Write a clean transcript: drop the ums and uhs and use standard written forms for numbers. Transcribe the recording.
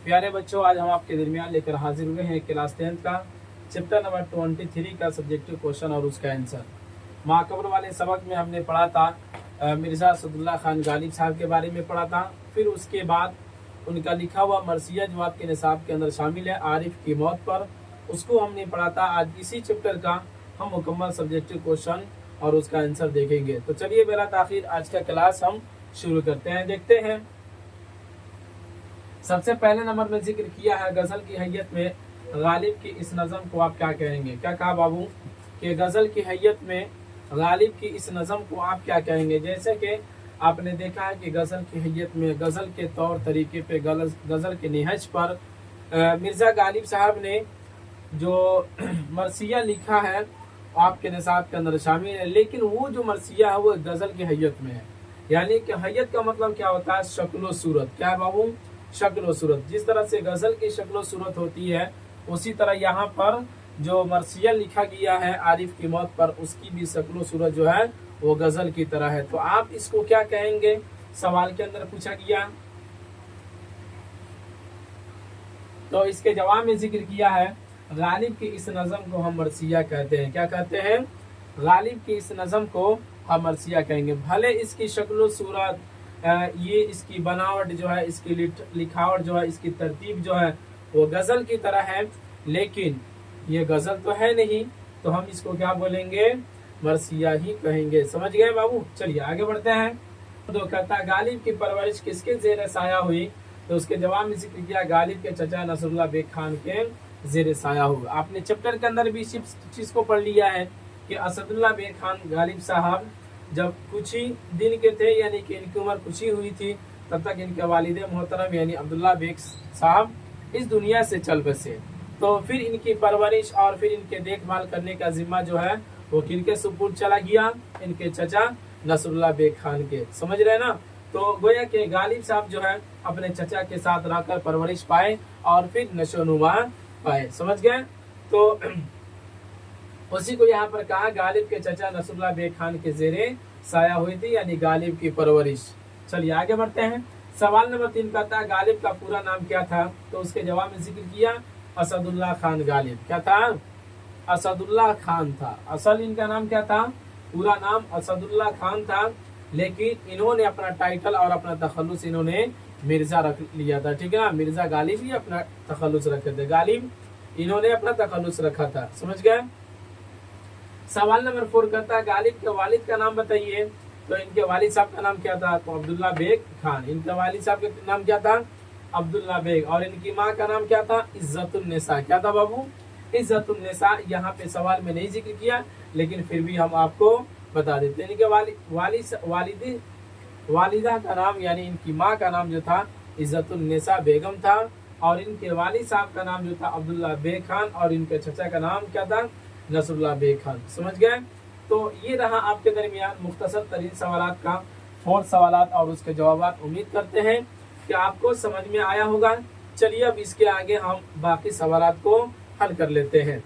प्यारे बच्चों, आज हम आपके दरमियान लेकर हाजिर हुए हैं क्लास 10 का चैप्टर नंबर 23 का सब्जेक्टिव क्वेश्चन और उसका आंसर। माकबर वाले सबक में हमने पढ़ा था मिर्ज़ा असदुल्ला खान गालिब साहब के बारे में पढ़ा था। फिर उसके बाद उनका लिखा हुआ मरसिया जो आपके निसाब के अंदर शामिल है आरिफ की मौत पर, उसको हमने पढ़ा था। आज इसी चैप्टर का हम मुकम्मल सब्जेक्टिव क्वेश्चन और उसका आंसर देखेंगे। तो चलिए बेला ताखिर आज का क्लास हम शुरू करते हैं। देखते हैं, सबसे पहले नंबर में जिक्र किया है गजल की हैयत में गालिब की इस नज़म को आप क्या कहेंगे। क्या कहा बाबू कि गजल की हैयत में गालिब की इस नज़म को आप क्या कहेंगे। जैसे कि आपने देखा है कि गजल की हैयत में गजल के तौर तरीके पे गजल के निहज पर मिर्ज़ा गालिब साहब ने जो मरसिया लिखा है आपके निसाब के अंदर शामिल है, लेकिन वो जो मरसिया है वो गजल की हैयत में है। यानी कि हैयत का मतलब क्या होता है, शक्ल सूरत। क्या है बाबू, शक्ल सूरत। जिस तरह से गजल की शक्ल सूरत होती है उसी तरह यहाँ पर जो मरसिया लिखा गया है आरिफ की मौत पर, उसकी भी शक्ल सूरत जो है वो गजल की तरह है। तो आप इसको क्या कहेंगे, सवाल के अंदर पूछा गया। तो इसके जवाब में जिक्र किया है गालिब की इस नज़म को हम मरसिया कहते हैं। क्या कहते हैं, गालिब की इस नज़म को हम मरसिया कहेंगे। भले इसकी शक्ल सूरत, ये इसकी बनावट जो है, इसकी लिखावट जो है, इसकी तरतीब जो है वो गजल की तरह है, लेकिन ये गजल तो है नहीं, तो हम इसको क्या बोलेंगे, मरसिया ही कहेंगे। समझ गए बाबू। चलिए आगे बढ़ते हैं। तो कहता है गालिब की परवरिश किसके जेर साया हुई। तो उसके जवाब में जिक्र किया गालिब के चचा नसरुल्लाह बेग खान के जेर साया हुआ। आपने चैप्टर के अंदर भी इस चीज को पढ़ लिया है कि असदुल्लाह बेग खान गालिब साहब जब कुछ ही दिन के थे, यानी कि इनकी उम्र कुछ ही हुई थी, तब तक इनके वालिद मोहतरम यानी अब्दुल्ला बेग साहब इस दुनिया से चल बसे। तो फिर इनकी परवरिश और फिर इनके देखभाल करने का जिम्मा जो है वो किनके सुपुर्द चला गया, इनके चचा नसरुल्लाह बेग खान के। समझ रहे ना। तो गोया के गालिब साहब जो है अपने चचा के साथ रहकर परवरिश पाए और फिर नशोनुमा पाए। समझ गए। तो उसी को यहाँ पर कहा गालिब के चचा नसरुल्लाह बेग खान के जेरे साया हुई थी, यानी गालिब की परवरिश। चलिए आगे बढ़ते हैं। सवाल नंबर 3 कहता है गालिब का पूरा नाम क्या था। तो उसके जवाब में जिक्र किया असदुल्ला खान गालिब। क्या था, असदुल्ला खान था। असल इनका नाम क्या था, पूरा नाम असदुल्ला खान था, लेकिन इन्होंने अपना टाइटल और अपना तखल्लुस इन्होंने मिर्जा रख लिया था। ठीक है ना, मिर्जा गालिब ही अपना तखल्लुस रखे थे, गालिब इन्होंने अपना तखल्लुस रखा था। समझ गए। सवाल नंबर 4 कहता है गालिब के वालिद का नाम बताइए। तो इनके वालिद साहब का नाम क्या था, तो अब्दुल्ला बेग खान। इनके वालिद साहब का नाम क्या था, अब्दुल्ला बेग। और इनकी माँ का नाम क्या था, इज्जतुन्निसा। क्या था बाबू, इज्जतुन्निसा। यहाँ पे सवाल में नहीं जिक्र किया, लेकिन फिर भी हम आपको बता देते हैं। इनके वालिदा का नाम यानी इनकी माँ का नाम जो था इज्जतुन्निसा बेगम था, और इनके वालिद साहब का नाम जो था अब्दुल्ला बेग खान, और इनके चचा का नाम क्या था, नसरुल्लाह बेग खान। समझ गए। तो ये रहा आपके दरमियान मुख्तसर तरीन सवालात का 4 सवालात और उसके जवाब। उम्मीद करते हैं कि आपको समझ में आया होगा। चलिए अब इसके आगे हम बाकी सवालात को हल कर लेते हैं।